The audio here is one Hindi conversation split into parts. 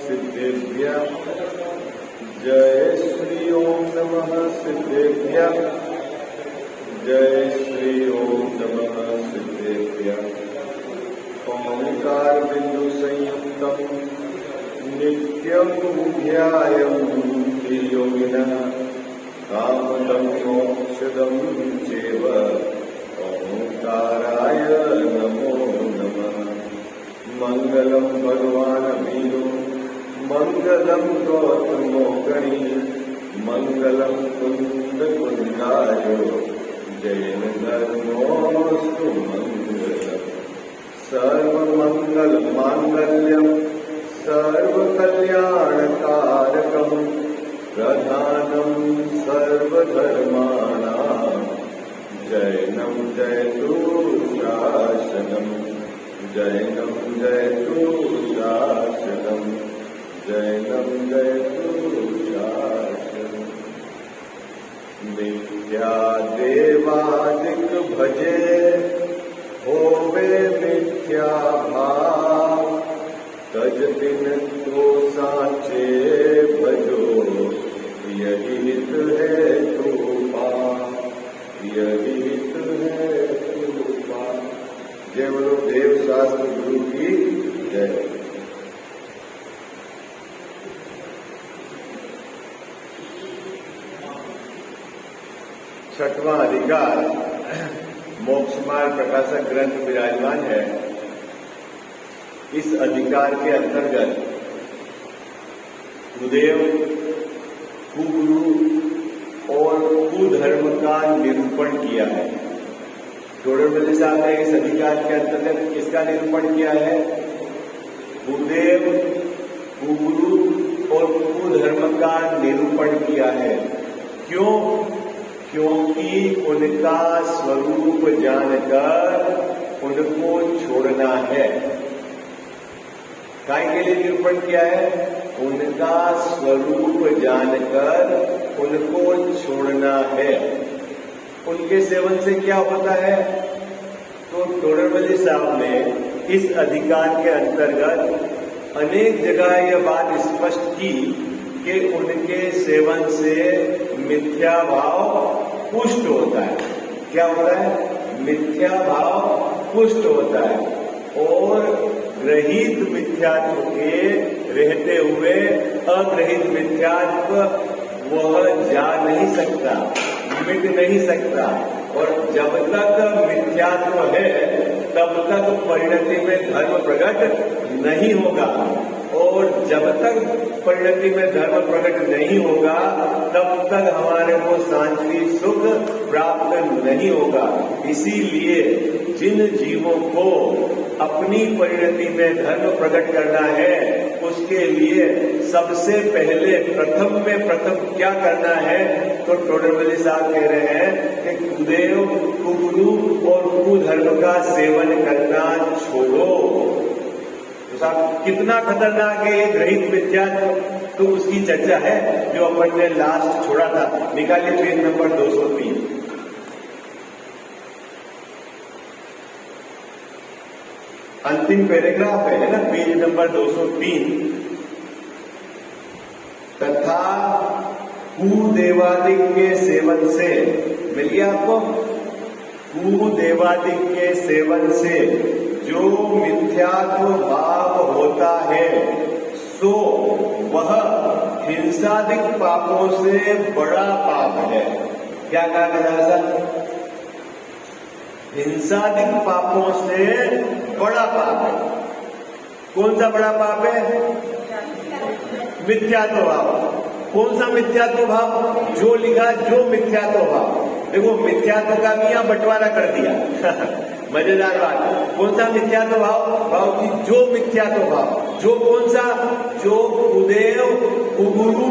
सिद्धेभ्यः। जय श्री ओम नमः सिद्धेभ्यः। जय श्री ओम नमः सिद्धेभ्यः। ओंकार बिंदु संयुक्तम् नित्यं ध्यायन्ति योगिनः कामदं मोक्षदं चैव। ओंकाराय नमो नमः। मंगलम भगवान वीरो मंगलम गौतमो गणी मंगलम कुंद कुंदायो जैन धर्मोस्तु मंगलम्। सर्वमंगल मांगल्यम सर्वकल्याणकारकम् प्रधानम सर्वधर्माणां जैनं जयतु शासनम्। जैनं जयतु शासनम्। जैनं जयतु शासनम्। मिथ्या देवादिक भजे होवे मिथ्या भाव। तज दिन तो साचे भजो यही हित है तो पाप। यही हित है तो पाप। जय बोलो देव शास्त्र गुरु की जय। छठवां अधिकार मोक्ष मार्ग प्रकाशक ग्रंथ विराजमान है। इस अधिकार के अंतर्गत गुरुदेव कुगुरु और कुधर्म का निरूपण किया है। टोडरमल साहब ने इस अधिकार के अंतर्गत किसका निरूपण किया है? गुरुदेव कुगुरु और कुधर्म का निरूपण किया है। क्यों? क्योंकि उनका स्वरूप जानकर उनको छोड़ना है। काय के लिए निरूपण किया है? उनका स्वरूप जानकर उनको छोड़ना है। उनके सेवन से क्या होता है? तो टोडरमल साहब ने इस अधिकार के अंतर्गत अनेक जगह यह बात स्पष्ट की कि उनके सेवन से मिथ्या भाव पुष्ट होता है। क्या होता है? मिथ्या भाव पुष्ट होता है और ग्रहित मिथ्यात्व के रहते हुए अग्रहित मिथ्यात्व वह जा नहीं सकता, मिट नहीं सकता। और जब तक मिथ्यात्व है तब तक परिणति में धर्म प्रकट नहीं होगा। और जब तक परिणति में धर्म प्रकट नहीं होगा तब तक हमारे को शांति सुख प्राप्त नहीं होगा। इसीलिए जिन जीवों को अपनी परिणति में धर्म प्रकट करना है उसके लिए सबसे पहले प्रथम क्या करना है? तो टोडरमल साहब कह रहे हैं कि गुरुदेव कुगुरु और कुधर्म का सेवन करना छोड़ो। तो साहब कितना खतरनाक है ये ग्रहित मिथ्यात्व, तो उसकी चर्चा है जो अपन ने लास्ट छोड़ा था। निकालिए पेज नंबर 203। अंतिम पैराग्राफ है ना, पेज नंबर 203। तथा कुदेवादिक के सेवन से, मिल गया आपको? कुदेवादिक के सेवन से जो मिथ्यात्व भाव होता है सो वह हिंसादिक पापों से बड़ा पाप है। क्या कहा गया? हिंसादिक पापों से बड़ा पाप है। कौन सा बड़ा पाप है? मिथ्यात्व भाव। कौन सा मिथ्यात्व भाव? जो लिखा जो मिथ्यात्व भाव। देखो मिथ्यात्व का भी यहाँ बंटवारा कर दिया मजेदार बात। कौन सा मिथ्यात्व भाव? भाव की जो मिथ्यात्व भाव। जो कौन सा? जो कुदेव कुगुरु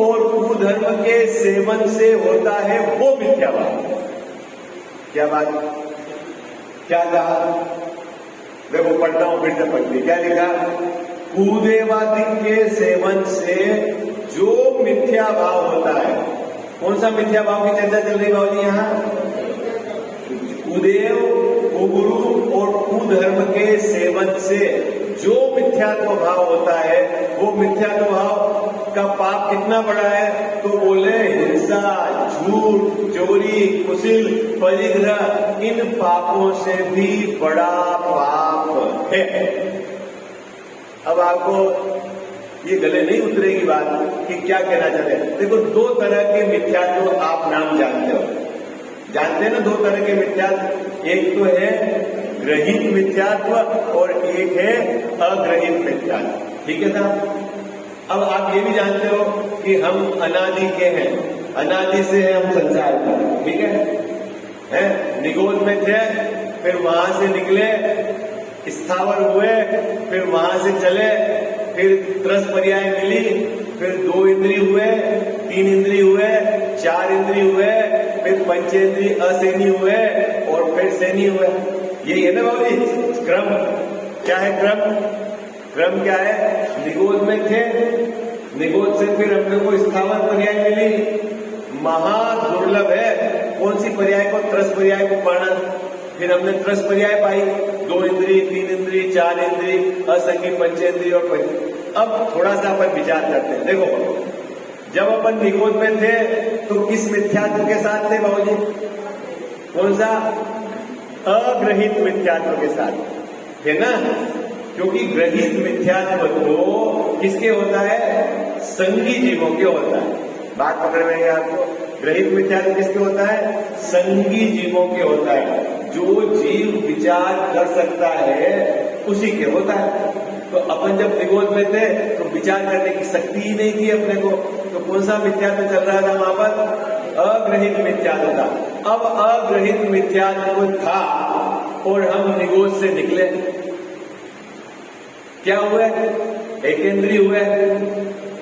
और कुधर्म के सेवन से होता है वो मिथ्या भाव। क्या बात? क्या कहा? देखो पढ़ता हूं फिर से पढ़ती। क्या लिखा? कुदेवादिक के सेवन से जो मिथ्या भाव होता है। कौन सा मिथ्या भाव की चर्चा चल रही बाबू जी यहाँ? कुदेव कुगुरु और कुधर्म के सेवन से जो मिथ्यात्व भाव होता है, वो मिथ्यात्व भाव का पाप कितना बड़ा है? तो बोले हिंसा, झूठ, चोरी, कुशिल, परिग्रह, इन पापों से भी बड़ा पाप है। अब आपको ये गले नहीं उतरेगी बात कि क्या कहना चाहते हैं। देखो, दो तरह के मिथ्यात्व आप नाम जानते हो, जानते हैं ना? दो तरह के मिथ्यात्व, एक तो है ग्रहित मिथ्यात्व और एक है अग्रहित मिथ्यात्व। ठीक है साहब? अब आप ये भी जानते हो कि हम अनादि के हैं, अनादि से है हम संसार में। ठीक है? निगोद में थे, फिर वहां से निकले, स्थावर हुए, फिर वहां से चले, फिर त्रस पर्याय मिली, फिर 2 इंद्रिय हुए, 3 इंद्रिय हुए, 4 इंद्रिय हुए, फिर पंचेंद्रिय असेनी हुए और फिर सेनी हुए। यही है ना बाबू जी क्रम? क्या है क्रम? क्रम क्या है? निगोद में थे, निगोद से फिर हम लोग को स्थावर पर्याय मिली। महादुर्लभ है कौन सी पर्याय को? त्रस पर्याय को पाना। फिर हमने त्रस पर्याय पाई, 2 इंद्रिय, 3 इंद्रिय, 4 इंद्रिय, असंगी पंचेंद्रिय और पंच। अब थोड़ा सा अपन विचार करते हैं। देखो, जब अपन निगोद में थे तो किस मिथ्यात्व के साथ थे बाबूजी? कौन सा? अग्रहित मिथ्यात्व के साथ है ना? क्योंकि ग्रहित मिथ्यात्व तो किसके होता है? संगी जीवों के होता है। बात पकड़ में आपको? ग्रहित मिथ्यात्व किसके होता है? संगी जीवों के होता है। जो जीव विचार कर सकता है उसी के होता है। तो अपन जब निगोद में थे तो विचार करने की शक्ति ही नहीं थी अपने को, तो कौन सा मिथ्यात्व चल रहा था वहां पर? अग्रहित मिथ्यात्व था। अब अग्रहित मिथ्यात्व था और हम निगोद से निकले, क्या हुआ? एकेंद्रीय हुए।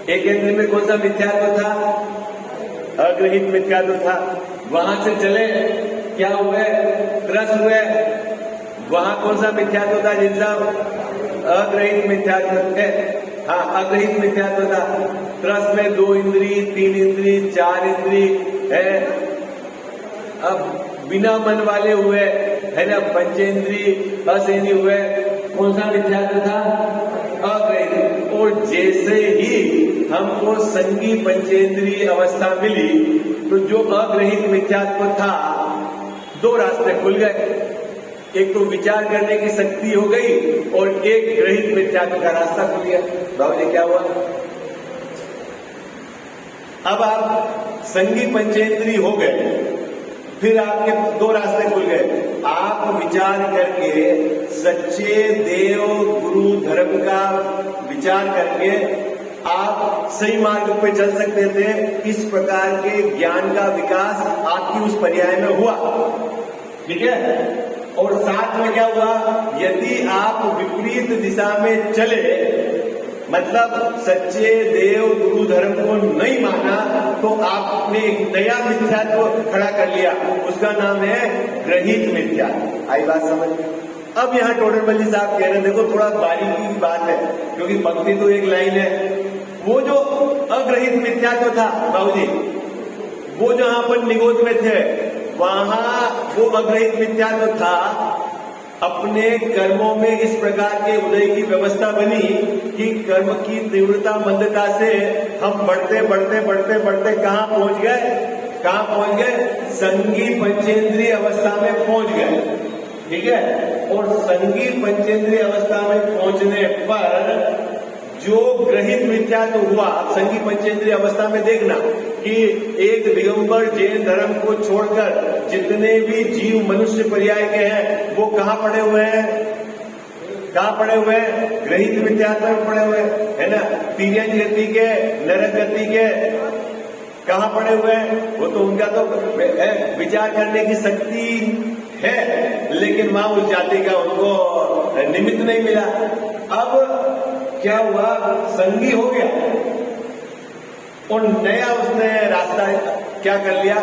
एकेंद्रीय में कौन सा मिथ्यात्व था? अग्रहित मिथ्यात्व था। वहां से चले, क्या हुए? त्रस हुए। वहां कौन सा मिथ्यात्व था जिनसा? अग्रहित मिथ्यात्व। हाँ, अग्रहित मिथ्यात्व था। त्रस में 2 इंद्रिय, 3 इंद्रिय, 4 इंद्रिय है। अब बिना मन वाले हुए, है ना? पंचेंद्रिय असेनी हुए। कौन सा मिथ्यात्व था? अग्रहित। और जैसे ही हमको संगी पंचेंद्रिय अवस्था मिली तो जो अग्रहित मिथ्यात्व था, 2 रास्ते खुल गए। एक तो विचार करने की शक्ति हो गई और एक ग्रहित मिथ्यात्व का रास्ता खुल गया। बाबूजी क्या हुआ? अब आप संगी पंचेंद्रिय हो गए, फिर आपके 2 रास्ते खुल गए। आप विचार करके सच्चे देव गुरु धर्म का विचार करके आप सही मार्ग पे चल सकते थे। इस प्रकार के ज्ञान का विकास आपकी उस पर्याय में हुआ। ठीक है? और साथ में क्या हुआ? यदि आप विपरीत दिशा में चले, मतलब सच्चे देव गुरु धर्म को नहीं माना, तो आपने एक नया मिथ्यात्व खड़ा कर लिया, उसका नाम है ग्रहित मिथ्यात्व। आई बात समझ में? अब यहाँ टोडरमल साहब कह रहे हैं, देखो थोड़ा बारीकी की बात है, क्योंकि पंक्ति तो एक लाइन है। वो जो अग्रहित मिथ्यात्व था बाबूजी, वो जहां अपन निगोद में थे, वहां वो अग्रहित मिथ्यात्व था। अपने कर्मों में इस प्रकार के उदय की व्यवस्था बनी कि कर्म की तीव्रता मंदता से हम बढ़ते बढ़ते बढ़ते बढ़ते कहां पहुंच गए? कहां पहुंच गए? संगी पंचेंद्रिय अवस्था में पहुंच गए। ठीक है? और संगी पंचेंद्रिय अवस्था में पहुंचने पर जो ग्रहित मिथ्यात्व हुआ, संगी पंचेंद्रिय अवस्था में देखना कि एक दिगंबर जैन धर्म को छोड़कर जितने भी जीव मनुष्य पर्याय के हैं वो कहाँ पड़े हुए हैं? कहाँ पड़े हुए हैं? ग्रहित मिथ्यात्व में पड़े हुए है ना? तिर्यक गति के, नरक गति के कहाँ पड़े हुए हैं? वो तो उनका तो विचार करने की शक्ति है, लेकिन वहां उस जाति का उनको निमित्त नहीं मिला। अब क्या हुआ? संगी हो गया और नया उसने रास्ता क्या कर लिया?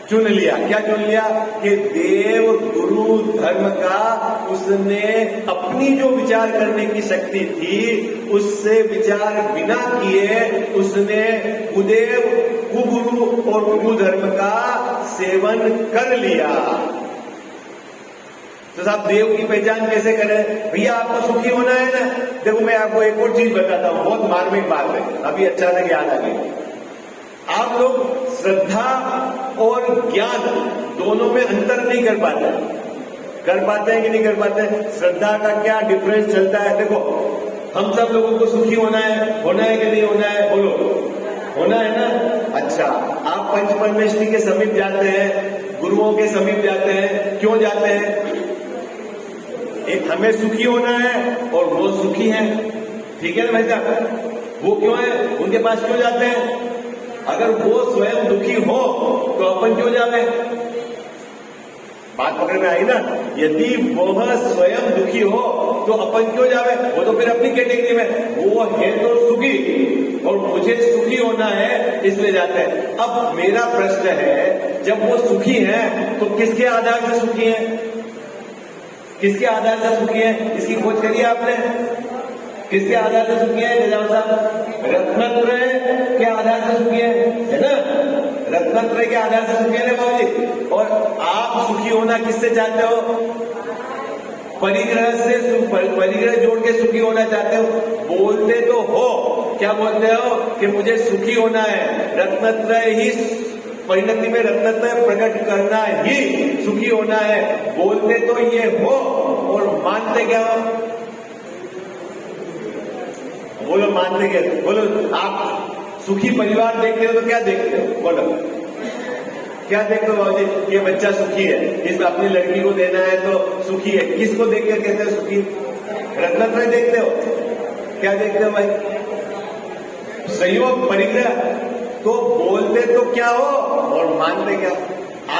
चुन लिया। क्या चुन लिया? कि देव गुरु धर्म का उसने अपनी जो विचार करने की शक्ति थी उससे विचार बिना किए उसने कुदेव, कुगुरु और कुधर्म का सेवन कर लिया। तो साहब देव की पहचान कैसे करें? भैया आपको सुखी होना है ना। देखो मैं आपको एक और चीज बताता हूं, बहुत मार्मिक बात है, अभी अचानक याद आ गई। आप लोग श्रद्धा और ज्ञान दोनों में अंतर नहीं कर पाते हैं कि नहीं कर पाते? श्रद्धा का क्या डिफरेंस चलता है? देखो हम सब लोगों को सुखी होना है कि नहीं होना है? बोलो, होना है ना। अच्छा, आप पंच परमेष्ठी के समीप जाते हैं, गुरुओं के समीप जाते हैं, क्यों जाते हैं? एक हमें सुखी होना है और वो सुखी है, ठीक है ना भाई साहब? वो क्यों है? उनके पास क्यों जाते हैं? अगर वो स्वयं दुखी हो तो अपन क्यों जावे? बात पकड़ में आई ना? यदि वह स्वयं दुखी हो तो अपन क्यों जावे? वो तो फिर अपनी कैटेगरी में, वो है तो सुखी और मुझे सुखी होना है इसलिए जाते हैं। अब मेरा प्रश्न है, जब वो सुखी है तो किसके आधार से सुखी है? किसके आधार से सुखी है? इसकी खोज करिए आपने। किसके आधार से सुखी है निजाम साहब? रत्नत्रय के आधार से सुखी है ना? रत्नत्रय के आधार से सुखी है ना बाबूजी? और आप सुखी होना किससे चाहते हो? परिग्रह से, परिग्रह जोड़ के सुखी होना चाहते हो। बोलते तो हो, क्या बोलते हो? कि मुझे सुखी होना है, रत्नत्रय ही परिणति में रत्नत्रय प्रकट करना ही सुखी होना है। बोलते तो ये हो और मानते क्या हो? बोलो, मानते क्या? बोलो, आप सुखी परिवार देखते हो तो क्या देखते हो? बोलो, क्या देखते हो बाबूजी? ये बच्चा सुखी है, इस अपनी लड़की को देना है तो सुखी है। किसको देख कर कहते हो सुखी? रत्नत्रय देखते हो? क्या देखते हो भाई? संयोग, परिग्रह। तो बोलते तो क्या हो और मानते क्या?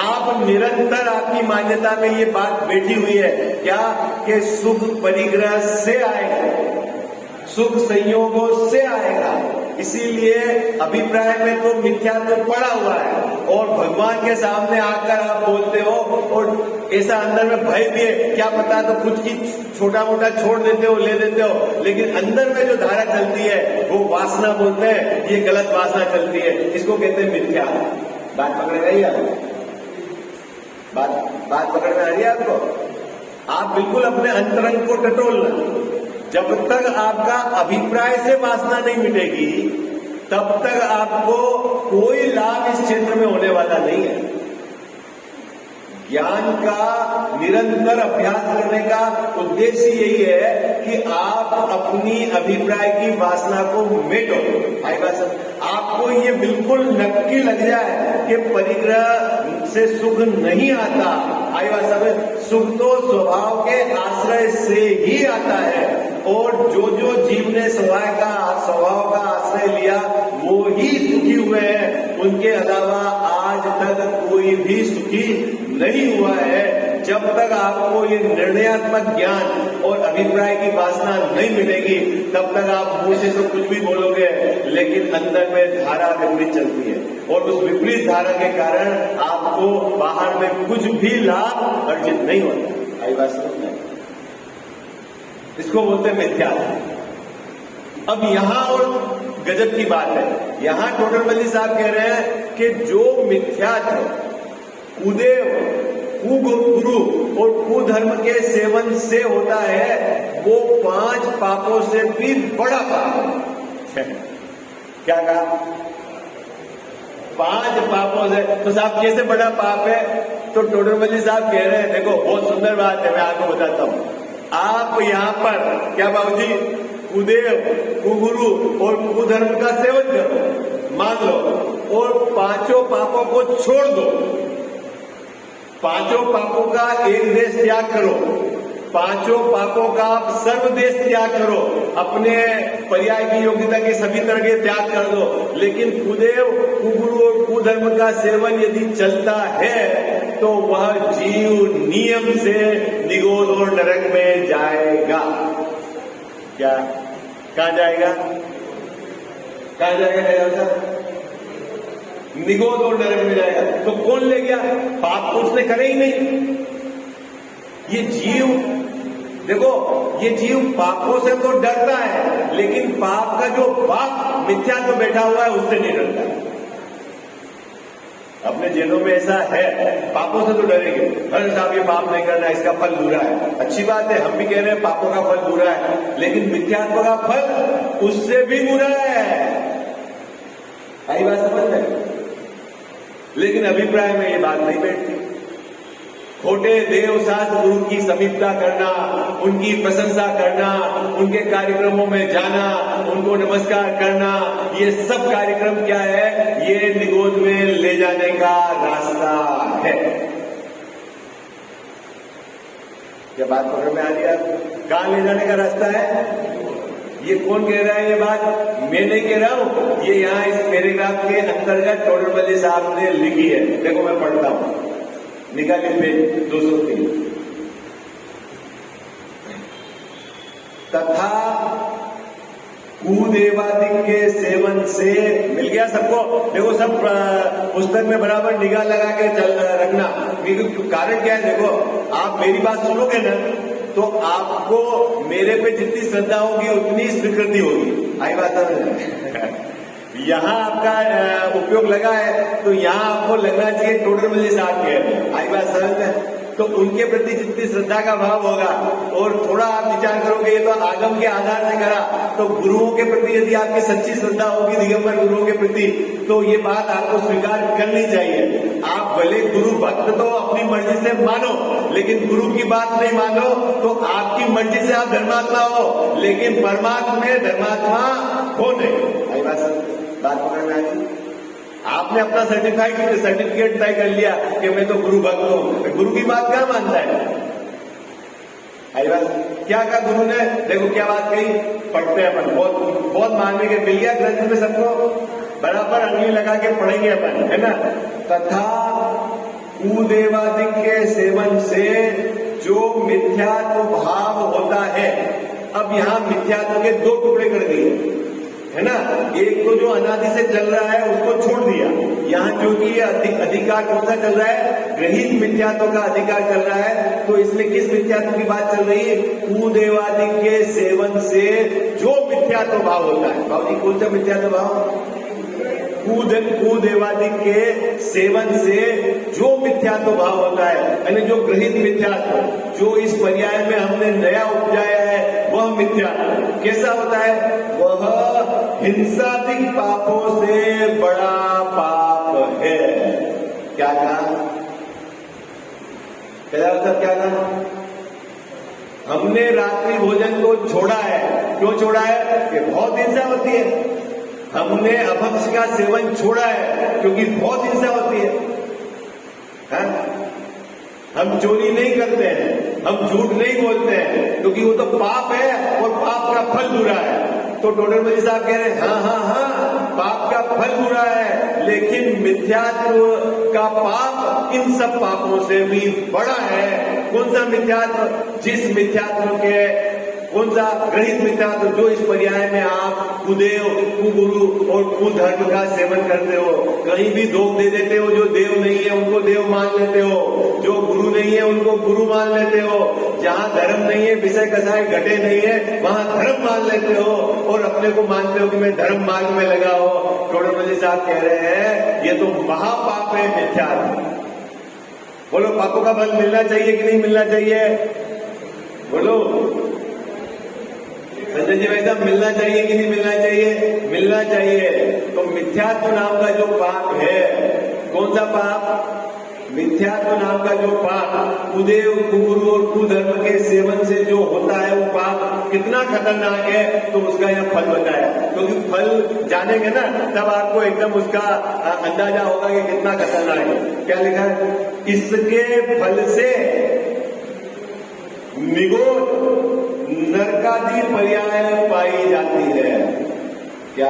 आप निरंतर, आपकी मान्यता में ये बात बैठी हुई है क्या? कि सुख परिग्रह से आएगा, सुख संयोगों से आएगा। इसीलिए अभिप्राय में तो मिथ्या तो पड़ा हुआ है और भगवान के सामने आकर आप बोलते हो और ऐसा अंदर में भय भी है, क्या पता तो कुछ की छोटा मोटा छोड़ देते हो, ले देते हो, लेकिन अंदर में जो धारा चलती है वो वासना बोलते हैं, ये गलत वासना चलती है, इसको कहते हैं मिथ्या। बात पकड़ में आई आपको? बात पकड़ में आ रही है आपको? आप बिल्कुल अपने अंतरंग को टटोलना। जब तक आपका अभिप्राय से वासना नहीं मिटेगी तब तक आपको कोई लाभ इस क्षेत्र में होने वाला नहीं है। ज्ञान का निरंतर अभ्यास करने का उद्देश्य यही है कि आप अपनी अभिप्राय की वासना को मिटो। आई बात, आपको ये बिल्कुल नक्की लग जाए कि परिग्रह से सुख नहीं आता। आई बात समझ? सुख तो स्वभाव के आश्रय से ही आता है और जो जो जीव ने स्वभाव का आश्रय लिया वो ही सुखी हुए हैं। उनके अलावा आज तक कोई भी सुखी नहीं हुआ है। जब तक आपको ये निर्णयात्मक ज्ञान और अभिप्राय की वासना नहीं मिलेगी तब तक आप मुंह से तो कुछ भी बोलोगे, लेकिन अंदर में धारा विपरीत चलती है और उस विपरीत धारा के कारण आपको बाहर में कुछ भी लाभ अर्जित नहीं होता। आई बात समझ में? इसको बोलते हैं मिथ्या। अब यहां और गजब की बात है, यहां टोडरमल साहब कह रहे हैं कि जो मिथ्यात्व, कुदेव, कुगुरु और कुधर्म के सेवन से होता है वो 5 पापों से भी बड़ा पाप है। क्या कहा? 5 पापों से। तो साहब कैसे बड़ा पाप है? तो टोडरमल साहब कह रहे हैं, देखो बहुत सुंदर बात है, मैं आपको बताता हूं। आप यहां पर क्या बाबूजी कुदेव, कुगुरु और कुधर्म का सेवन करो, मान लो, और 5 पापों को छोड़ दो। 5 पापों का एक देश त्याग करो, 5 पापों का आप सर्वदेश त्याग करो, अपने पर्याय की योग्यता के सभी तरह के त्याग कर दो। लेकिन कुदेव, कुगुरु और कुधर्म का सेवन यदि चलता है तो वह जीव नियम से निगोद और नरक में जाएगा। क्या? कहां जाएगा? कहां जाएगा? निगोद और नरक में जाएगा। तो कौन ले गया? पाप तो उसने करे ही नहीं। ये जीव, देखो, ये जीव पापों से तो डरता है, लेकिन पाप का जो बाप मिथ्या तो बैठा हुआ है उससे नहीं डरता। अपने जेलों में ऐसा है, पापों से तो डरेंगे, अरे साहब ये पाप नहीं करना, इसका फल बुरा है। अच्छी बात है, हम भी कह रहे हैं पापों का फल बुरा है, लेकिन मिथ्यात्व का फल उससे भी बुरा है। आई बात समझ में? लेकिन अभिप्राय में ये बात नहीं बैठती। खोटे देव शास्त्र गुरु की समीपता करना, उनकी प्रशंसा करना, उनके कार्यक्रमों में जाना, उनको नमस्कार करना, ये सब कार्यक्रम क्या है? ये निगोद में ले जाने का रास्ता है। क्या बात पकड़ में आ रही है? कहां ले जाने का रास्ता है? ये कौन कह रहा है ये बात? मैं नहीं कह रहा हूं, ये यहां इस पैराग्राफ के अंतर्गत टोडरमल साहब ने लिखी है। देखो मैं पढ़ता हूं, निकालिए पेज 203। तथा कुदेवादि के सेवन से, मिल गया सबको? देखो सब पुस्तक में बराबर निगाह लगा के रखना। कारण क्या है? देखो आप मेरी बात सुनोगे ना तो आपको मेरे पे जितनी श्रद्धा होगी उतनी स्वीकृति होगी। आई बात है? यहाँ आपका उपयोग लगा है तो यहाँ आपको लगना चाहिए टोडरमल साहब के। आई बात समझ में? तो उनके प्रति जितनी श्रद्धा का भाव होगा, और थोड़ा आप विचार करोगे ये तो आगम के आधार से करा, तो गुरुओं के प्रति यदि आपकी सच्ची श्रद्धा होगी, दिगंबर गुरुओं के प्रति, तो ये बात आपको स्वीकार करनी चाहिए। आप भले गुरु भक्त तो अपनी मर्जी से मानो, लेकिन गुरु की बात नहीं मानो तो आपकी मर्जी से आप धर्मात्मा हो, लेकिन परमात्मा में धर्मात्मा हो नहीं। आई बात पकड़ में आई? आपने अपना सर्टिफिकेट तय कर लिया कि मैं तो गुरु भक्त हूं, गुरु की बात क्या मानता है? आई बात? क्या कहा गुरु ने? देखो क्या बात कही, पढ़ते हैं अपन, बहुत मानने के मिल गया ग्रंथ में सबको, बराबर अंगली लगा के पढ़ेंगे अपन, है ना? तथा कुदेवादि के सेवन से जो मिथ्यात्व भाव होता है। अब यहाँ मिथ्यात्व के दो टुकड़े कर दिए, है ना? एक तो जो अनादि से चल रहा है उसको छोड़ दिया। यहाँ क्योंकि अधिकार कौन सा चल रहा है? ग्रहित मिथ्यात्व का अधिकार चल रहा है। तो इसमें किस मिथ्यात्व की बात चल रही है? कुदेवादि के सेवन से जो मिथ्यात्व भाव होता है। भाव कौन सा मिथ्यात्व भाव? कुदेवादि के सेवन से जो मिथ्यात्व भाव होता है, यानी जो ग्रहित मिथ्यात्व, जो इस पर्याय में हमने नया उपजाया है, वह मिथ्यात्व कैसा होता है? वह हिंसादिक पापों से बड़ा पाप है। क्या कहा? क्या कहा? हमने रात्रि भोजन को छोड़ा है। क्यों छोड़ा है? कि बहुत हिंसा होती है। हमने अभक्ष का सेवन छोड़ा है क्योंकि बहुत हिंसा होती है। हम चोरी नहीं करते हैं, हम झूठ नहीं बोलते हैं, क्योंकि वो तो पाप है और पाप का फल बुरा है। तो टोडरमल साहब कह रहे हैं हाँ, पाप का फल बुरा है, लेकिन मिथ्यात्व का पाप इन सब पापों से भी बड़ा है। कौन सा मिथ्यात्व? जिस मिथ्यात्व के, कौन सा? ग्रहित मिथ्यात्व, जो इस पर्याय में आप कुदेव, कुगुरु और कुधर्म का सेवन करते हो। कहीं भी धोख दे देते हो, जो देव नहीं है उनको देव मान लेते हो, जो गुरु नहीं है उनको गुरु मान लेते हो, जहाँ धर्म नहीं है, विषय कसाय घटे नहीं है, वहाँ धर्म मान लेते हो और अपने को मानते हो कि मैं धर्म मार्ग में लगा हो। टोडरमल साहब कह रहे हैं ये तो महापाप है मिथ्यात्व। बोलो पापों का फल मिलना चाहिए कि नहीं मिलना चाहिए? बोलो संजय जी भाई साहब, मिलना चाहिए कि नहीं मिलना चाहिए? मिलना चाहिए। तो मिथ्यात्व नाम का जो पाप है, कौन सा पाप? मिथ्यात्व नाम का जो पाप, कुदेव, कुगुरु और कुधर्म के सेवन से जो होता है, वो पाप कितना खतरनाक है, तो उसका यह फल बताया। क्योंकि फल जानेंगे ना तब आपको एकदम उसका अंदाजा होगा कि कितना खतरनाक है। क्या लिखा है? इसके फल से निगोद नरकादि पर्याय पाई जाती है। क्या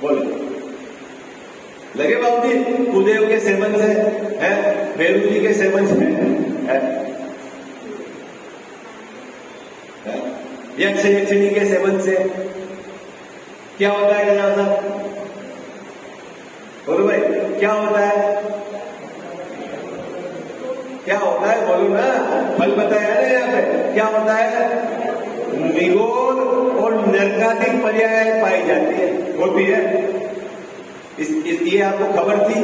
बोले? लगे बाबू जी? कुदेव के सेवन से है, भैरू जी के सेवन से है, यक्ष यक्षिणी के सेवन से क्या होता है? क्या होता है? बोलो भाई, क्या होता है? क्या होता है? बोलो ना, फल बताया ना यहाँ पे। क्या होता है? निगोद और नरकादिक पर्याय पाई जाती है, होती है। ये आपको खबर थी?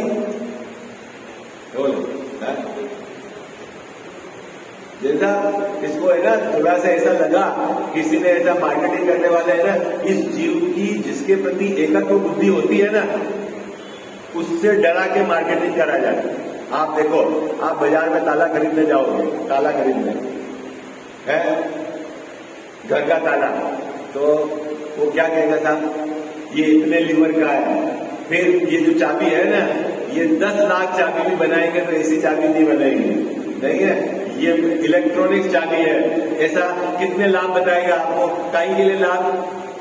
जैसा इसको है ना, थोड़ा सा ऐसा लगा, किसी ने ऐसा मार्केटिंग करने वाले है ना, इस जीव की जिसके प्रति एकत्व बुद्धि होती है ना, उससे डरा के मार्केटिंग करा जाए। आप देखो, आप बाजार में ताला खरीदने जाओगे, ताला खरीदने है, घर का ताला, तो वो क्या कहेगा साहब, ये इतने लीवर का है। फिर ये जो चाबी है ना, ये 10 लाख चाबी भी बनाएंगे तो ऐसी चाबी नहीं बनेगी, नहीं है, ये इलेक्ट्रॉनिक चाबी है। ऐसा कितने लाभ बताएगा आपको, कहीं के लिए लाभ,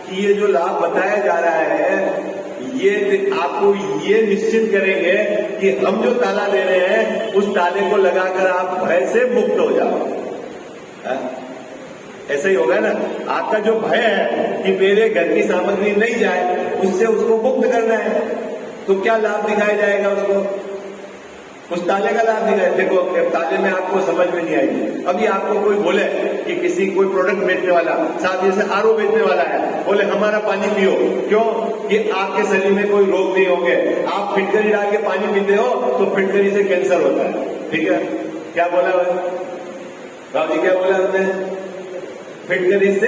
कि ये जो लाभ बताया जा रहा है, ये आपको ये निश्चित करेंगे कि हम जो ताला ले रहे हैं, उस ताले को लगाकर आप भय से मुक्त हो जाओ। ऐसा ही होगा ना, आपका जो भय है कि मेरे घर की सामग्री नहीं जाए, उससे उसको मुक्त करना है, तो क्या लाभ दिखाया जाएगा उसको, उस ताले का लाभ दिखाया। देखो, ताले में आपको समझ में नहीं आएगी। अभी आपको कोई बोले कि किसी कोई प्रोडक्ट बेचने वाला साहब, जैसे आरओ बेचने वाला है, बोले हमारा पानी पियो, क्यों कि आपके शरीर में कोई रोग नहीं होंगे, आप फिटकरी डाल के पानी पीते हो तो फिटकरी से कैंसर होता है। ठीक है, क्या बोला राव जी, क्या बोला उसने, फिटकरी से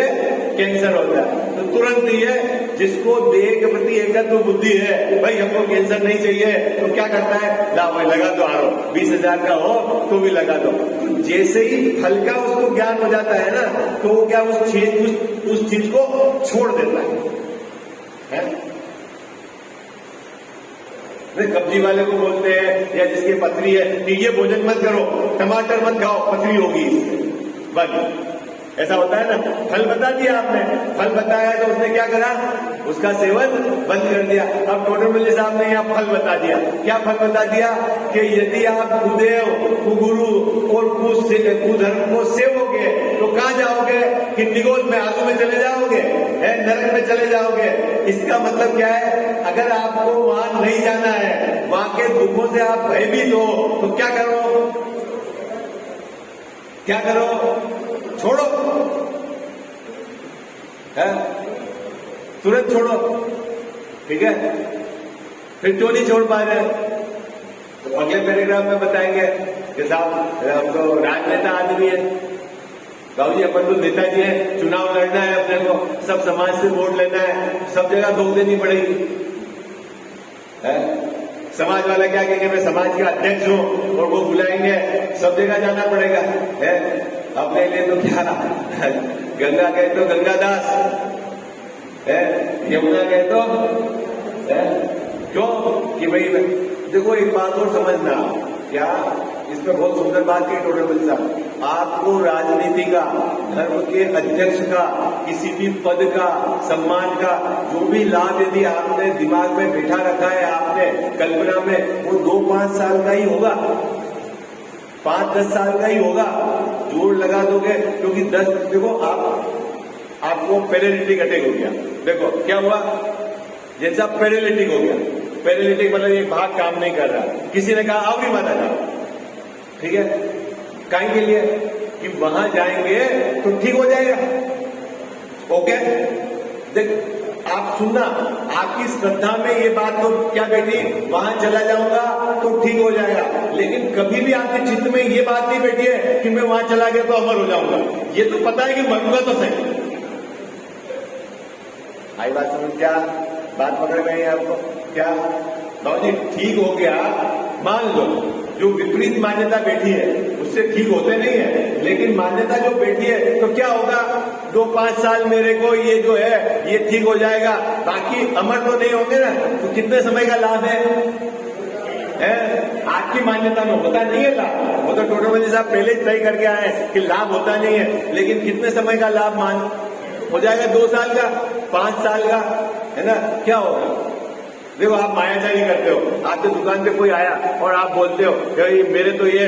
कैंसर होता है। तो तुरंत ये जिसको देह के प्रति एकत्व बुद्धि है, भाई हमको कैंसर नहीं चाहिए, तो क्या करता है, ला भाई लगा दो आरो, 20,000 का हो तो भी लगा दो। तो जैसे ही हल्का उसको ज्ञान हो जाता है ना, तो वो क्या उस चीज को छोड़ देता है? कब्जी वाले को बोलते हैं, या जिसकी पथरी है, कि ये भोजन मत करो, टमाटर मत खाओ, पथरी होगी इससे बस। ऐसा होता है ना, फल बता दिया आपने, फल बताया तो उसने क्या करा, उसका सेवन बंद कर दिया। अब टोटल मल्ली साहब ने यहाँ फल बता दिया, क्या फल बता दिया, कि यदि आप कुदेव, कुगुरु और कुधर्म को सेवोगे तो कहाँ जाओगे, कि निगोद में, आगू में चले जाओगे, नरक में चले जाओगे। इसका मतलब क्या है, अगर आपको वहां नहीं जाना है, वहां के दुखों से आप भयभीत हो, तो क्या करो, क्या करो, छोड़ो, है तुरंत छोड़ो। ठीक है, फिर क्यों नहीं छोड़ पा रहे, तो अगले पैराग्राफ में बताएंगे कि साहब हम तो राजनेता आदमी है, बाबू जी अपन तो नेताजी है, चुनाव लड़ना है अपने को, सब समाज से वोट लेना है, सब जगह धोख देनी पड़ेगी, है? समाज वाला क्या कहेंगे, मैं समाज का अध्यक्ष हूं, और वो बुलाएंगे, सब जगह जाना पड़ेगा, है? अपने लिए तो क्या, गंगा कहे तो गंगादास है, यमुना कहे तो है, क्यों कि भाई देखो, एक बात और समझना, क्या इसमें बहुत सुंदर बात की टोटल साहब, आपको राजनीति का, धर्म के अध्यक्ष का, किसी भी पद का, सम्मान का जो भी लाभ यदि आपने दिमाग में बैठा रखा है, आपने कल्पना में, वो 2-5 साल का ही होगा, 5-10 साल का ही होगा, जोड़ लगा दोगे, क्योंकि 10, देखो आपको पैरालिटिक अटैक हो गया, देखो क्या हुआ, जैसा पैरालिटिक हो गया, पैरालिटिक मतलब एक भाग काम नहीं कर रहा, किसी ने कहा आओ भी मत आ जाओ, ठीक है, काहे के लिए, कि वहां जाएंगे तो ठीक हो जाएगा, ओके। देख आप सुनना, आपकी श्रद्धा में ये बात तो क्या बैठी, वहां चला जाऊंगा तो ठीक हो जाएगा, लेकिन कभी भी आपके चित्त में ये बात नहीं बैठी है कि मैं वहां चला गया तो अमर हो जाऊंगा, ये तो पता है कि मरूंगा तो सही। आई बात समझ, क्या बात पकड़ गई आपको, क्या बाबू जी ठीक हो गया, मान लो जो विपरीत मान्यता बैठी है उससे ठीक होते नहीं है, लेकिन मान्यता जो बैठी है तो क्या होगा, 2-5 साल मेरे को ये जो है ये ठीक हो जाएगा, बाकी अमर तो नहीं होंगे ना, तो कितने समय का लाभ है? आपकी मान्यता में होता नहीं है लाभ, वो तो टोटल साहब पहले ही तय करके आए कि लाभ होता नहीं है, लेकिन कितने समय का लाभ मान हो जाएगा, 2 साल का, 5 साल का, है ना, क्या होगा। देखो आप मायाजारी करते हो, आपके दुकान पे कोई आया और आप बोलते हो कि मेरे तो ये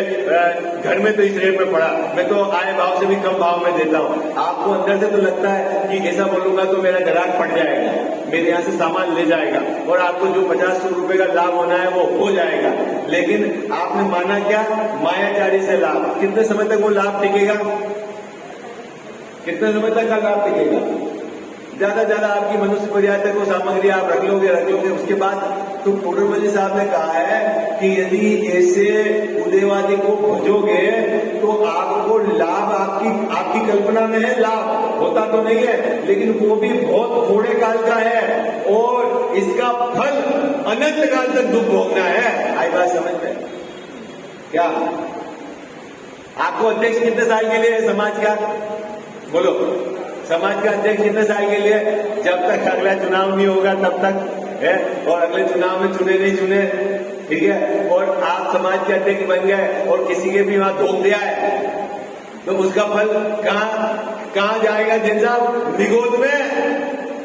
घर में तो इस रेट में पड़ा, मैं तो आए भाव से भी कम भाव में देता हूँ, आपको अंदर से तो लगता है कि ऐसा बोलूंगा तो मेरा ग्राहक पड़ जाएगा, मेरे यहाँ से सामान ले जाएगा और आपको जो 50-100 रुपए का लाभ होना है वो हो जाएगा, लेकिन आपने माना क्या, मायाजारी से लाभ। कितने समय तक वो लाभ टिकेगा, कितने समय तक का लाभ टिकेगा, ज्यादा आपकी मनुष्य पर्याय तक वो सामग्री आप रख लोगे। उसके बाद तो पूर्णमजी साहब ने कहा है कि यदि ऐसे उदयवादी को भजोगे तो आपको लाभ आपकी कल्पना में है, लाभ होता तो नहीं है, लेकिन वो भी बहुत थोड़े काल का है और इसका फल अनंत काल तक दुख भोगना है। आई बात समझ में? क्या आपको अध्यक्ष कितने साल के लिए है समाज का? बोलो, समाज का अध्यक्ष कितने साल के लिए? जब तक अगला चुनाव नहीं होगा तब तक है, और अगले चुनाव में चुने नहीं चुने, ठीक है, और आप समाज के अध्यक्ष बन गए और किसी के भी वहां धोख दिया है तो उसका फल कहां जाएगा? जिन साहब निगोद में,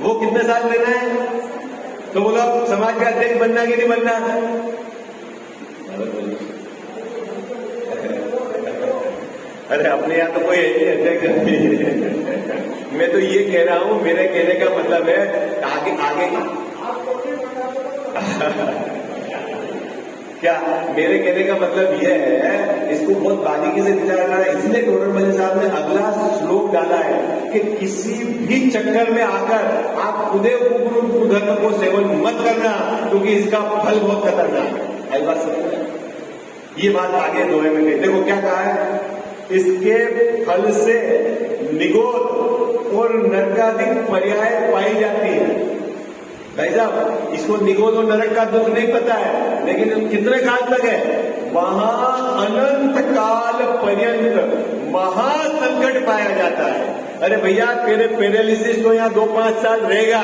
वो कितने साल लेना है? तो बोलो समाज का अध्यक्ष बनना कि नहीं बनना? अरे अपने यहाँ तो कोई अध्यक्ष नहीं। मैं तो ये कह रहा हूं, मेरे कहने का मतलब है आगे क्या मेरे कहने का मतलब यह है, इसको बहुत बारीकी से विचार करना है। इसलिए टोडरमल साहब ने अगला श्लोक डाला है कि किसी भी चक्कर में आकर आप उदय उपगुरु धर्म को सेवन मत करना, क्योंकि इसका फल बहुत खतरनाक है। आई बात समझ में? ये बात आगे दोहे में कही। देखो क्या कहा है, इसके फल से निगोद और नरकाधिक पर्याय पाई जाती है। भाई साहब, इसको निगोद और नरक का दुख नहीं पता है, लेकिन कितने काल तक है? वहां अनंत काल पर्यंत महासंकट पाया जाता है। अरे भैया, तेरे पैरालिसिस तो यहाँ 2-5 साल रहेगा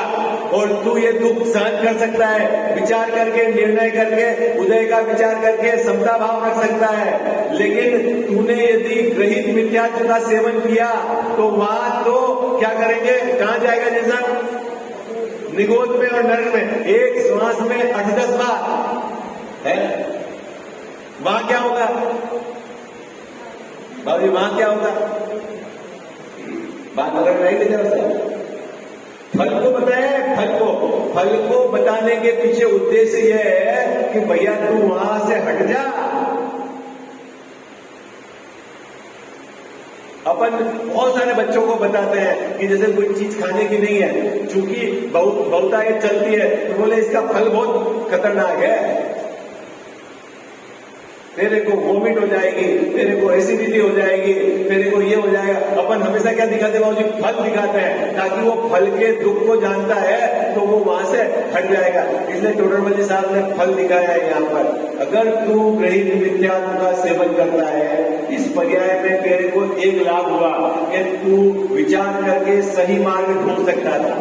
और तू ये दुख सहन कर सकता है, विचार करके, निर्णय करके, उदय का विचार करके समता भाव रख सकता है। लेकिन तूने यदि ग्रहित मिथ्यात्व का सेवन किया तो वहां तो क्या करेंगे? कहां जाएगा जैसा? निगोद में और नरक में। एक श्वास में 8-10 बार है। वहां क्या होगा भाभी? वहां क्या होगा? बात अगर नहीं ले जाओ, फल को बताया। फल को बताने के पीछे उद्देश्य यह है कि भैया तू वहां से हट जा। अपन बहुत सारे बच्चों को बताते हैं कि जैसे कोई चीज खाने की नहीं है, चूंकि बहुता ये चलती है, तो बोले इसका फल बहुत खतरनाक है, तेरे को वोमिट हो जाएगी, तेरे को एसिडिटी हो जाएगी, तेरे को ये हो जाएगा। अपन हमेशा क्या दिखाते हैं? फल दिखाते हैं, ताकि वो फल के दुख को जानता है तो वो वहां से हट जाएगा। इसलिए टोडरमल साहब ने फल दिखाया है यहाँ पर। अगर तू ग्रहित मिथ्यात्व का सेवन करता है, इस पर्याय में तेरे को एक लाभ हुआ कि तू विचार करके सही मार्ग ढूंढ सकता था।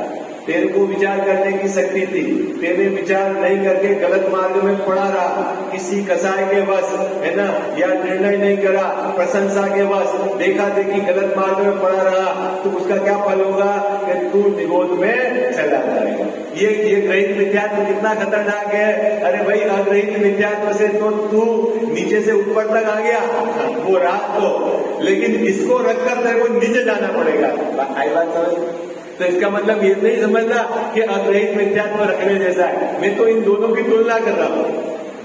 तेरे को विचार करने की शक्ति थी, तेरे विचार नहीं करके गलत मार्ग में पड़ा रहा, किसी कसाय के वश, है ना, या निर्णय नहीं करा, प्रशंसा के वश, देखा देखी गलत मार्ग में पड़ा रहा, तो उसका क्या फल होगा? कि तू निगोद में चला जाएगा। ये ग्रहित मिथ्यात्व कितना खतरनाक है। अरे भाई, अग्रहित मिथ्यात्व से तो तू नीचे से ऊपर तक आ गया, वो रात तो, लेकिन इसको रखकर तेरे को नीचे जाना पड़ेगा। आई बात समझ? तो इसका मतलब ये नहीं समझना कि अग्रहित मिथ्यात्व रखने जैसा है। मैं तो इन दोनों की तुलना कर रहा हूं,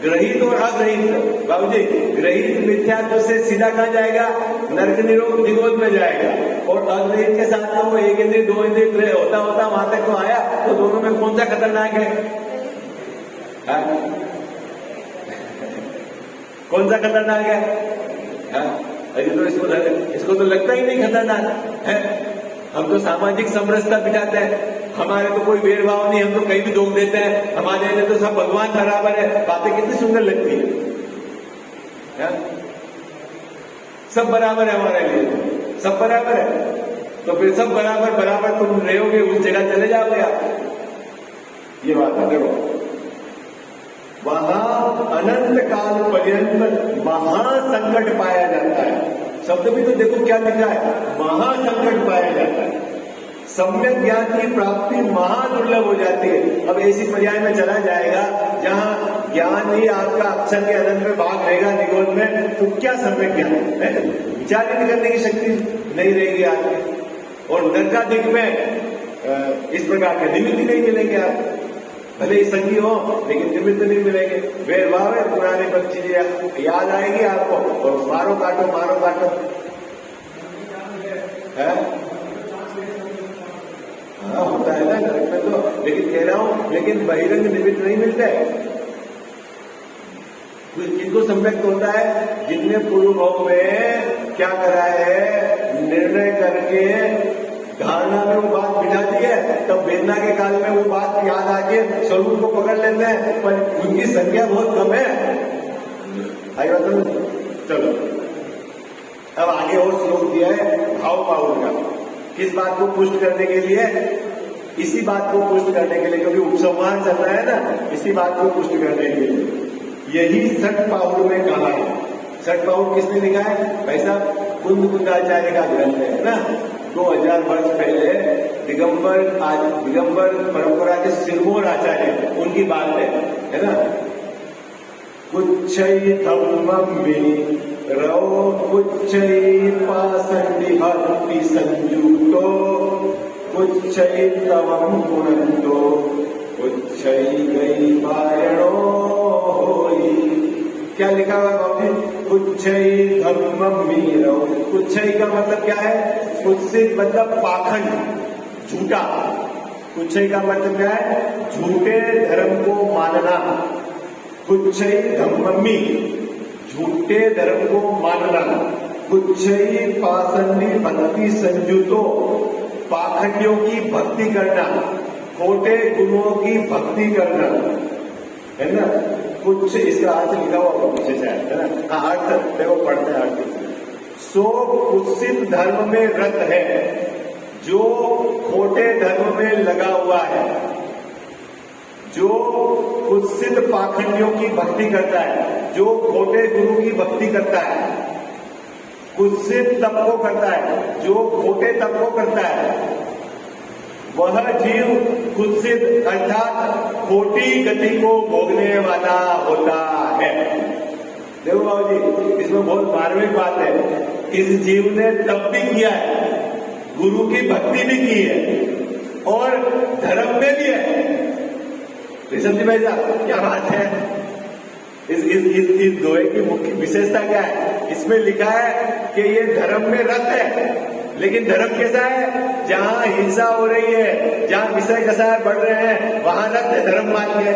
ग्रहित और अग्रहित। बाबूजी, ग्रहित मिथ्यात्व से सीधा कहां जाएगा? नरक निगोद में जाएगा। और अग्रहित के साथ तो वो 1 इंद्रिय 2 इंद्रिय होता वहां तक तो आया। तो दोनों में कौन सा खतरनाक है? कौन सा खतरनाक है? अरे तो इसको तो लगता ही नहीं खतरनाक है। हम तो सामाजिक समरसता बिठाते हैं, हमारे तो कोई भेदभाव नहीं, हम तो कहीं भी दोग देते हैं, हमारे लिए तो सब भगवान बराबर है। बातें कितनी सुंदर लगती है? सब बराबर है हमारे लिए, सब बराबर है। तो फिर सब बराबर तुम रहोगे, उस जगह चले जाओगे आप। ये बात है। देखो, वहां अनंत काल पर्यंत महासंकट पाया जाता है। शब्द भी तो देखो क्या लिखा है, महासंकट पाया जाता है। सम्यक ज्ञान की प्राप्ति महादुर्लभ हो जाती है। अब ऐसी पर्याय में चला जाएगा जहां ज्ञान ही आपका अक्षर के अनंत में भाग रहेगा निगोद में, तो क्या सम्यक ज्ञान है? विचार ही करने की शक्ति नहीं रहेगी आपकी। और नरकाधिक में इस प्रकार के निमित्त ही नहीं मिलेंगे आप, भले ही संगी हो लेकिन निमित्त नहीं मिलेंगे। भेदभाव है, पुराने पर चीजें याद आएगी आपको और मारो काटो है। हाँ होता है ना नरक में तो, लेकिन कह रहा हूं लेकिन बहिरंग निमित्त नहीं मिलता है। किनको सम्यक्त होता है? जिनने पूर्व भाव में क्या करा है, निर्णय करके धारणा में वो बात बिठा दी है, तब वेदना के काल में वो बात याद आके स्वरूप को पकड़ लेते हैं, पर उनकी संख्या बहुत कम है। आई बात है? चलो अब आगे और श्लोक दिया है भाव पावर का। किस बात को पुष्ट करने के लिए? इसी बात को पुष्ट करने के लिए, क्योंकि उपसंहार चल रहा है ना, इसी बात को पुष्ट करने के लिए। यही छठ पाहुर में कहा है। छठ पाहुर किसने लिखा है? भाई साहब कुंद कुंदाचार्य का ग्रंथ है ना। 2000 वर्ष पहले दिगंबर परंपरा के सिरमौर आचार्य, उनकी बात है ना। कुच्छई धम्मम्मि रौ कुच्छई पासंडि हत्ति संयुक्तो कुच्छई तवम पुनंतो कुच्छई गई पायणो होई। क्या लिखा हुआ बाबू? कुच्छई धम्मम्मि रौ। कुच्छई का मतलब क्या है? कुत्सित मतलब पाखंड, झूठा। कुच्छई का मतलब क्या है? झूठे धर्म को मानना। कुच्छई धम्मम्मि, झूठे धर्म को मानना। कुच्छई पासंडी भक्ति संयुतो, पाखंडियों की भक्ति करना, खोटे गुरुओं की भक्ति करना, है ना। कुछ इसका अर्थ लिखा हुआ पीछे से है ना। हाँ अर्थ देखो, पढ़ते हैं अर्थ। सो कुत्सित धर्म में रत है, जो खोटे धर्म में लगा हुआ है, जो कुत्सित पाखंडियों की भक्ति करता है, जो खोटे गुरु की भक्ति करता है, कुत्सित तप को करता है, जो खोटे तप को करता है, वह जीव कुत्सित अर्थात खोटी गति को भोगने वाला होता है। देखो बाबू जी, इसमें बहुत मार्मिक बात है। इस जीव ने तप भी किया है, गुरु की भक्ति भी की है, और धर्म में भी है। समझे भाई साहब क्या बात है? इस दोहे की मुख्य विशेषता क्या है? इसमें लिखा है कि ये धर्म में रत है, लेकिन धर्म कैसा है? जहां हिंसा हो रही है, जहां विषय कसाय बढ़ रहे हैं, वहां रत है, धर्म मान के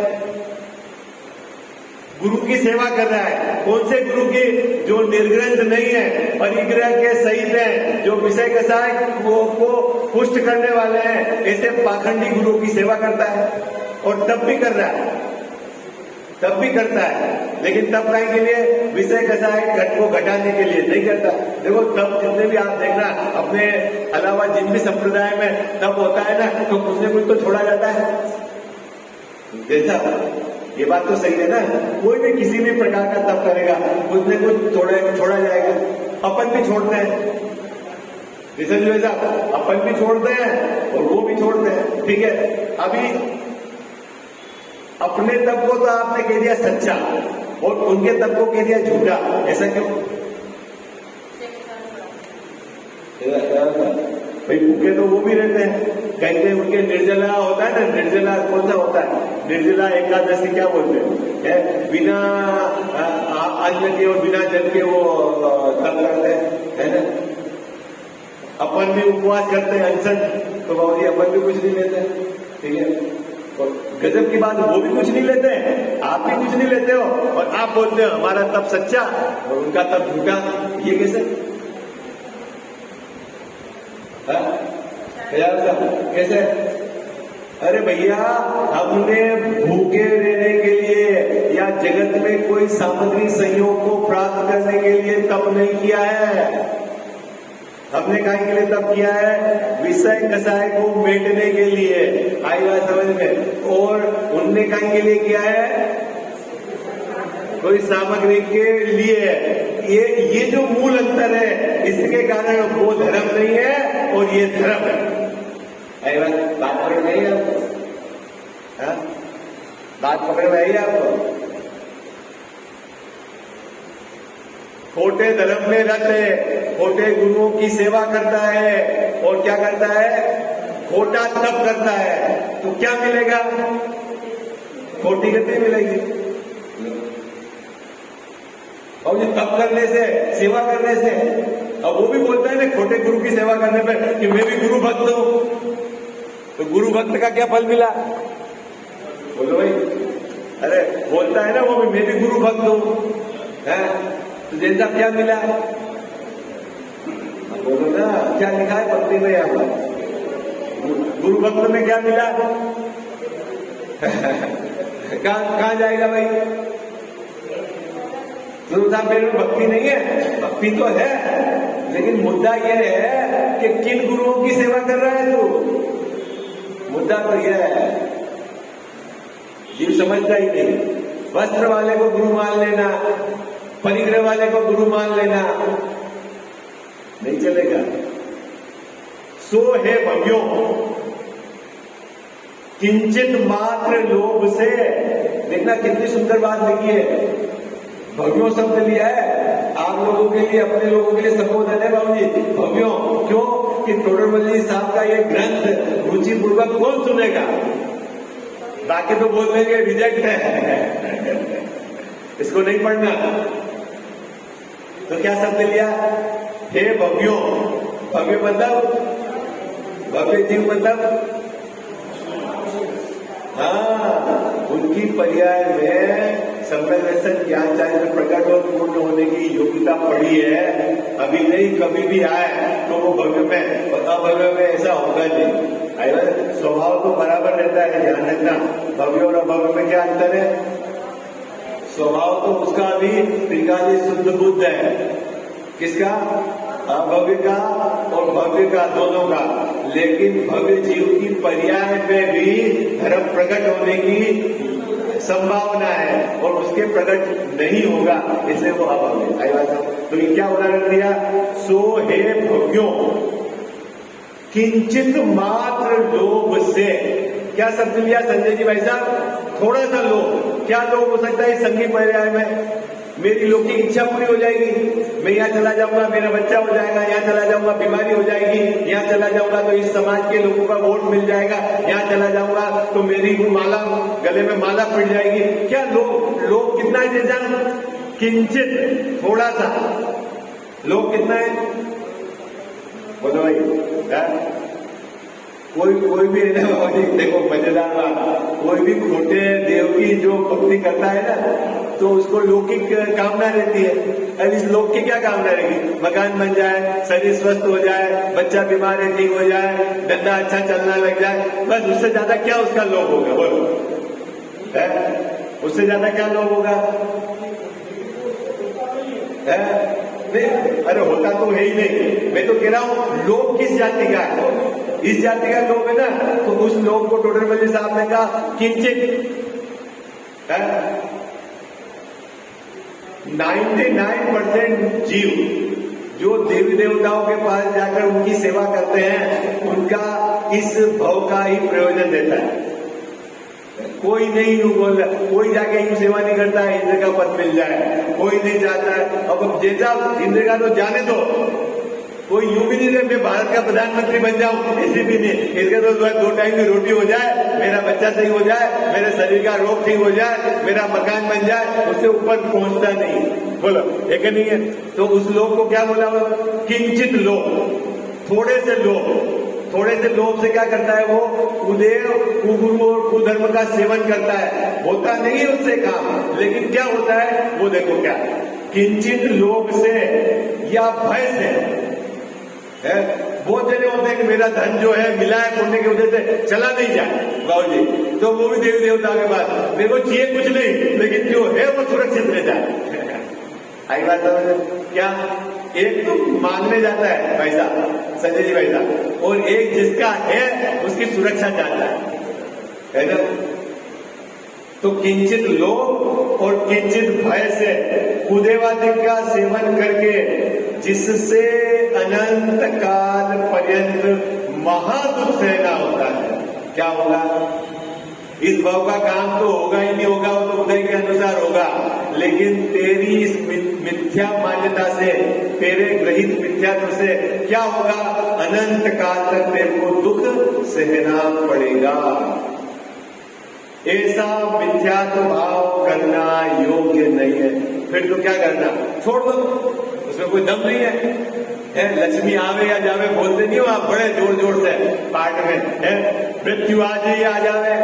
गुरु की सेवा कर रहा है। कौन से गुरु की? जो निर्ग्रंथ नहीं है, परिग्रह के सहित है, जो विषय कसाय को पुष्ट करने वाले हैं, ऐसे पाखंडी गुरु की सेवा करता है। और तब भी कर रहा है, तब भी करता है, लेकिन तब काय के लिए? विषय कैसा है घट को घटाने के लिए नहीं करता। देखो तब जितने भी आप देखना, अपने अलावा जिन भी संप्रदाय में तब होता है ना, तो कुछ न कुछ तो छोड़ा जाता है। देखा, ये बात तो सही है ना। कोई भी किसी भी प्रकार का तप करेगा, कुछ न कुछ छोड़ा जाएगा। अपन भी छोड़ते हैं, अपन भी छोड़ते हैं और वो भी छोड़ते हैं। ठीक है, अभी अपने तप को तो आपने कह दिया सच्चा और उनके तप को कह दिया झूठा, ऐसा क्यों? भाई भूखे तो वो भी रहते हैं, कहते हैं उनके निर्जला होता है ना। निर्जला कौन सा होता है? निर्जला एकादशी क्या बोलते हैं? बिना अन्न के और बिना जल के वो तप करते हैं, है ना। अपन भी उपवास करते हैं, अनशन, तो बाबू जी अपन भी कुछ नहीं लेते, ठीक है। और गजब की बात, वो भी कुछ नहीं लेते हैं, आप भी कुछ नहीं लेते हो, और आप बोलते हो हमारा तप सच्चा और उनका तप झूठा। ये कैसे? कैसे? अरे भैया, हमने भूखे रहने के लिए या जगत में कोई सामग्री संयोग को प्राप्त करने के लिए तप नहीं किया है। हमने काय के लिए तप किया है? विषय कसाय को मेटने के लिए। आई बात समझ में? और उनने काय के लिए किया है? कोई सामग्री के लिए। ये जो मूल अंतर है, इसके कारण वो धर्म नहीं है और ये धर्म है। आई बात पकड़ में आई आपको? बात पकड़ में आई आपको? खोटे धर्म में रत है, खोटे गुरुओं की सेवा करता है, और क्या करता है? खोटा तप करता है। तो क्या मिलेगा? खोटी गति मिलेगी। और ये तप करने से, सेवा करने से, अब वो भी बोलता है ना खोटे गुरु की सेवा करने पे कि मैं भी गुरु भक्त हूं। तो गुरु भक्त का क्या फल मिला? बोलो भाई। अरे बोलता है ना वो भी, मैं भी गुरु भक्त हूं, है तो जैसा क्या मिला? बोलो ना, क्या लिखा है पत्नी में यहाँ पर? गुरु भक्त में क्या मिला? कहां जाएगा भाई? गुरु साहब मेरे में भक्ति नहीं है, भक्ति तो है, लेकिन मुद्दा यह है कि किन गुरुओं की सेवा कर रहा है तू? मुद्दा तो यह है, जीव समझता ही नहीं। वस्त्र वाले को गुरु मान लेना, परिग्रह वाले को गुरु मान लेना नहीं चलेगा। सो है भव्यों, किंचित मात्र लोभ से, देखना कितनी सुंदर बात लिखी है। भव्यों शब्द लिया है आप लोगों के लिए, अपने लोगों के लिए संबोधन है बाबू जी। भव्यों क्यों कि टोडरमल साहब का ये ग्रंथ रुचि पूर्वक कौन सुनेगा? बाकी तो बोल देंगे रिजेक्ट है, इसको नहीं पढ़ना। तो क्या शब्द लिया? हे भव्यों, भव्य मतलब, भव्य जीव मतलब, हाँ, उनकी पर्याय में सम्यक दर्शन ज्ञान चारित्र प्रकट और पूर्ण होने की योग्यता पड़ी है। अभी नहीं, कभी भी आए तो वो भव्य में और अभव्य में ऐसा होगा नहीं। स्वभाव तो बराबर रहता है, ध्यान रखना। भव्य और अभव्य में क्या अंतर है? स्वभाव तो उसका भी त्रिकाली शुद्ध बुद्ध है। किसका? अभव्य का और भव्य का, दोनों का। लेकिन भव्य जीव की पर्याय में भी धर्म प्रकट होने की संभावना है और उसके प्रकट नहीं होगा, इसलिए वो अभव्य। आई बात? तो ये क्या उदाहरण दिया? सो हे भव्यों, किंचित मात्र लोभ से। क्या शब्द लिया संजय जी भाई साहब? थोड़ा सा लोभ। क्या लोभ हो सकता है इस संगी पर्याय में? मेरी लौकिक इच्छा पूरी हो जाएगी, मैं यहाँ चला जाऊंगा, मेरा बच्चा हो जाएगा, यहाँ चला जाऊंगा, बीमारी हो जाएगी, यहाँ चला जाऊंगा तो इस समाज के लोगों का वोट मिल जाएगा, यहाँ चला जाऊंगा तो मेरी वो माला, गले में माला पड़ जाएगी। क्या लोग कितना है जैसा? किंचित, थोड़ा सा। लोग कितना है? बोलो भाई। कोई भी है ना बाबा जी, देखो मजेदार बात, कोई भी खोटे देव की जो भक्ति करता है ना, तो उसको लौकिक कामना रहती है। अब इस लोक की क्या कामना रहेगी? मकान बन जाए, शरीर स्वस्थ हो जाए, बच्चा बीमार है ठीक हो जाए, धंधा अच्छा चलना लग जाए, बस। उससे ज्यादा क्या उसका लोभ होगा? बोलो, उससे ज्यादा क्या लोभ होगा? नहीं, अरे होता तो है ही नहीं। मैं तो कह रहा हूं लोभ किस जाति का है? इस जाति का लोभ है ना, तो उस लोभ को टोडरमल साहब ने कहा किंचित। 99% जीव जो देवी देवताओं के पास जाकर उनकी सेवा करते हैं, उनका इस भाव का ही प्रयोजन देता है। कोई नहीं यूं बोल रहा, कोई जाके यूं सेवा नहीं करता है इंद्र का पद मिल जाए, कोई नहीं चाहता है। अब जैसा इंद्र का तो जाने दो, कोई यूं भी नहीं मैं भारत का प्रधानमंत्री बन जाऊं, ऐसे भी नहीं। इसका तो 2 टाइम की रोटी हो जाए, मेरा बच्चा सही हो जाए, मेरे शरीर का रोग ठीक हो जाए, मेरा मकान बन जाए, उससे ऊपर पहुंचता नहीं। बोलो, एक नहीं है? तो उस लोग को क्या बोला? किंचित लोभ, थोड़े से लोभ। थोड़े से लोभ से क्या करता है वो? कुदेव, कुगुरु और कुधर्म का सेवन करता है। होता नहीं है उससे काम, लेकिन क्या होता है वो देखो क्या? किंचित लोभ से या भय से है। बहुत जने होते हैं कि मेरा धन जो है मिला है पुण्य की वजह से, चला नहीं जाए बाबू जी, तो वो भी देवी देवता के पास मेरे को चाहिए कुछ नहीं, लेकिन जो है वो सुरक्षित रह जाए। आई बात क्या? एक तो मांगने जाता है पैसा, संजय जी भाई साहब, और एक जिसका है उसकी सुरक्षा चाहता है ना? तो किंचित लोभ और किंचित भय से कुदेवादि का सेवन करके जिससे अनंत काल पर्यंत महादुख सहना होता है। क्या होगा? इस भाव का काम तो होगा ही नहीं होगा, वो तो उदय के अनुसार होगा, लेकिन तेरी इस मिथ्या मान्यता से, तेरे ग्रहित मिथ्यात्व से क्या होगा? अनंत काल तक तेरे को दुख सहना पड़ेगा। ऐसा मिथ्यात्व भाव करना योग्य नहीं है। फिर तो क्या करना? छोड़ दो, उसमें कोई दम नहीं है। लक्ष्मी आवे या जावे बोलते नहीं हो आप बड़े जोर जोर से पाठ में है, मृत्यु आज ही आ जावे,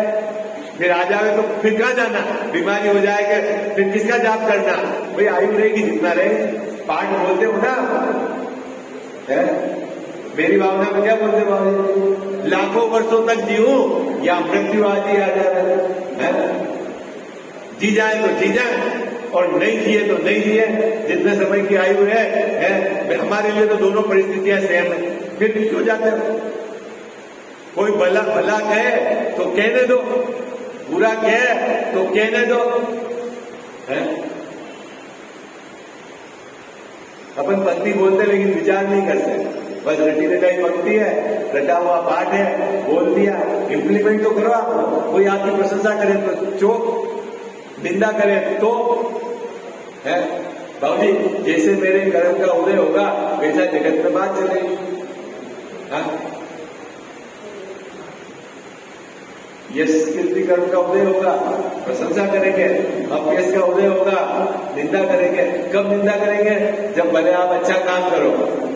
फिर आ जावे तो फिर कहाँ जाना, बीमारी हो जाएगा, फिर किसका जाप करना? भाई आयु रहेगी जितना रहे। पाठ बोलते हो ना, है? मेरी भावना में क्या बोलते बाबू? लाखों वर्षों तक जीऊं या मृत्यु आज ही आ जावे, है? जी जाए तो जी जाए और नहीं जिए तो नहीं जिए, जितने समय की आयु है हमारे लिए तो दोनों परिस्थितियां सेम है। फिर क्यों जाते हो? कोई भला भला कहे तो कहने दो, बुरा कहे तो कहने दो, है? अपन पंक्ति बोलते लेकिन विचार नहीं करते, बस रटी रटाई पंक्ति है, रटा हुआ पाठ है, बोल दिया, इम्प्लीमेंट तो करो आप। कोई आपकी प्रशंसा करे तो चोक, निंदा करे तो, है? बाबूजी जैसे मेरे कर्म का उदय होगा वैसा जगत में बात चलेगी। हाँ? यश कीर्ति कर्म का उदय होगा, प्रशंसा करेंगे, अपयश का उदय होगा, निंदा करेंगे। कब निंदा करेंगे? जब भले आप अच्छा काम करो।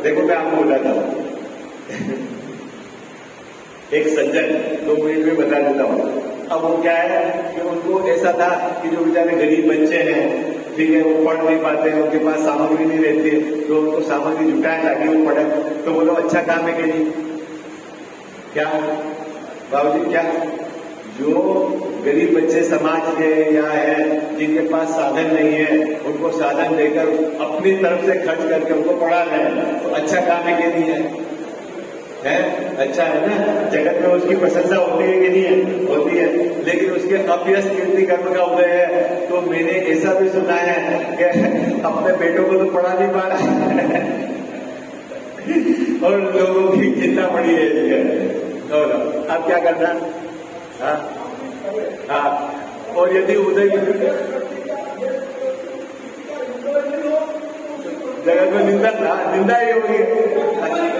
देखो मैं आपको बताता हूं एक सज्जन, 2 मिनट में बता देता हूं। अब वो क्या है कि उनको ऐसा था कि जो बेचारे गरीब बच्चे हैं, ठीक है, वो पढ़ नहीं पाते हैं, उनके पास सामग्री नहीं रहती है, तो उनको सामग्री जुटाए ताकि वो पढ़े। तो बोलो अच्छा काम है कि नहीं? क्या बाबूजी, क्या जो गरीब बच्चे समाज के या है जिनके पास साधन नहीं है, उनको साधन देकर अपनी तरफ से खर्च करके उनको पढ़ा रहे, तो अच्छा काम है कि नहीं है? अच्छा है ना? जगत में उसकी प्रशंसा होती है कि नहीं है? होती है। लेकिन उसके अपयश कीर्ति कर्म का उदय है। तो मैंने ऐसा भी सुना है कि अपने बेटों को तो पढ़ा नहीं पा रहा और लोगों की चिंता पड़ी है। और अब क्या करना? हाँ, और यदि उदय जगत में निंदा ही होगी।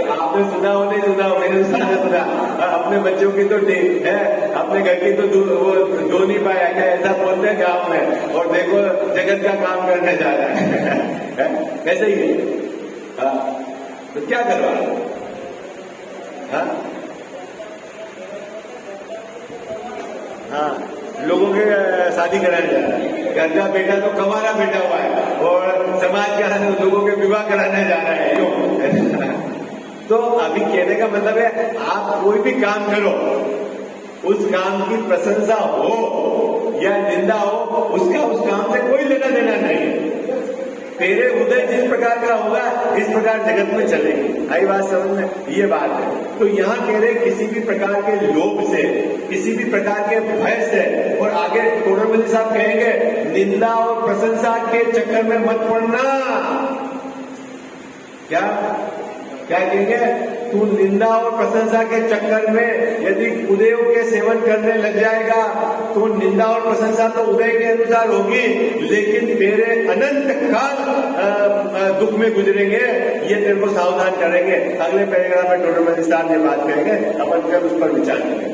आपने सुना हो नहीं सुना हो, मैंने सुना। अपने बच्चों की तो ठीक है, अपने घर की तो वो दो नहीं पाया क्या, ऐसा बोलते हैं गांव में। और देखो जगत का काम करने जा रहा है ऐसे ही है। तो क्या करवा? हाँ, लोगों के शादी कराने जा रहा है, घर का बेटा तो कमारा बैठा हुआ है और समाज के लोगों के विवाह कराने जा रहा है। क्यों? तो अभी कहने का मतलब है आप कोई भी काम करो, उस काम की प्रशंसा हो या निंदा हो, उसका उस काम से कोई लेना देना नहीं है। तेरे उदय जिस प्रकार का होगा इस प्रकार जगत में चलेगी। आई बात समझ में? ये बात है। तो यहाँ कह रहे किसी भी प्रकार के लोभ से, किसी भी प्रकार के भय से, और आगे टोडरमल साहब कहेंगे निंदा और प्रशंसा के चक्कर में मत पड़ना। क्या कहेंगे? तू निंदा और प्रशंसा के चक्कर में यदि उदयों के सेवन करने लग जाएगा तो निंदा और प्रशंसा तो उदय के अनुसार होगी, लेकिन तेरे अनंत काल दुख में गुजरेंगे। ये तेरे को सावधान करेंगे। अगले पैराग्राफ में टोडरमल साहब ये बात कहेंगे, अपन कल उस पर विचार करेंगे।